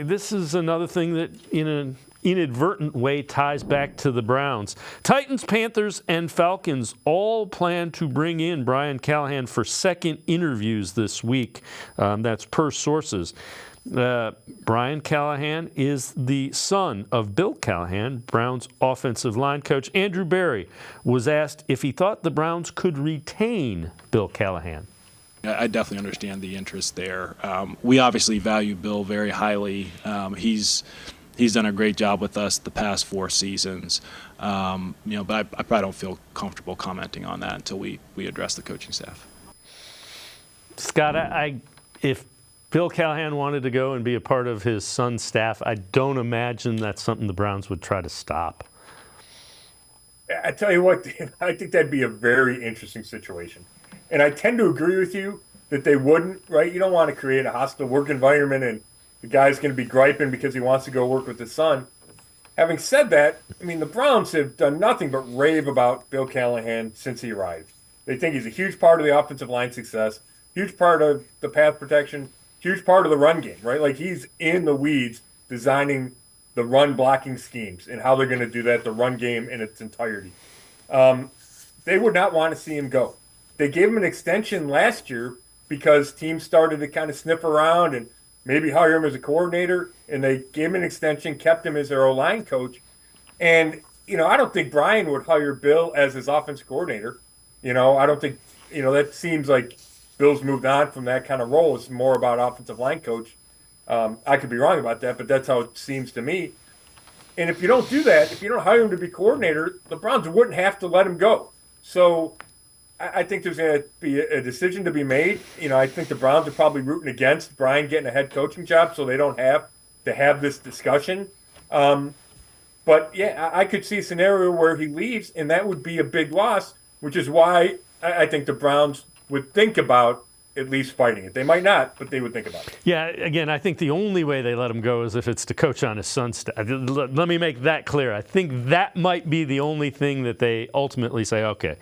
this is another thing that in an inadvertent way ties back to the Browns. Titans, Panthers, and Falcons all plan to bring in Brian Callahan for second interviews this week. That's per sources. Brian Callahan is the son of Bill Callahan, Browns offensive line coach. Andrew Berry was asked if he thought the Browns could retain Bill Callahan. I definitely understand the interest there. We obviously value Bill very highly. He's done a great job with us the past 4 seasons. But I probably don't feel comfortable commenting on that until we address the coaching staff. Scott, if Bill Callahan wanted to go and be a part of his son's staff, I don't imagine that's something the Browns would try to stop. I tell you what, Dan, I think that'd be a very interesting situation. And I tend to agree with you that they wouldn't, right? You don't want to create a hostile work environment and the guy's going to be griping because he wants to go work with his son. Having said that, I mean, the Browns have done nothing but rave about Bill Callahan since he arrived. They think he's a huge part of the offensive line success, huge part of the pass protection, huge part of the run game, right? Like, he's in the weeds designing the run blocking schemes and how they're going to do that, the run game in its entirety. They would not want to see him go. They gave him an extension last year because teams started to kind of sniff around and maybe hire him as a coordinator, and they gave him an extension, kept him as their O-line coach. And, I don't think Brian would hire Bill as his offensive coordinator. I don't think, that seems like Bill's moved on from that kind of role. It's more about offensive line coach. I could be wrong about that, but that's how it seems to me. And if you don't do that, if you don't hire him to be coordinator, the Browns wouldn't have to let him go. So I think there's going to be a decision to be made. I think the Browns are probably rooting against Brian getting a head coaching job so they don't have to have this discussion. But, yeah, I could see a scenario where he leaves, and that would be a big loss, which is why I think the Browns would think about at least fighting it. They might not, but they would think about it. Yeah, again, I think the only way they let him go is if it's to coach on his son's staff. Let me make that clear. I think that might be the only thing that they ultimately say, okay,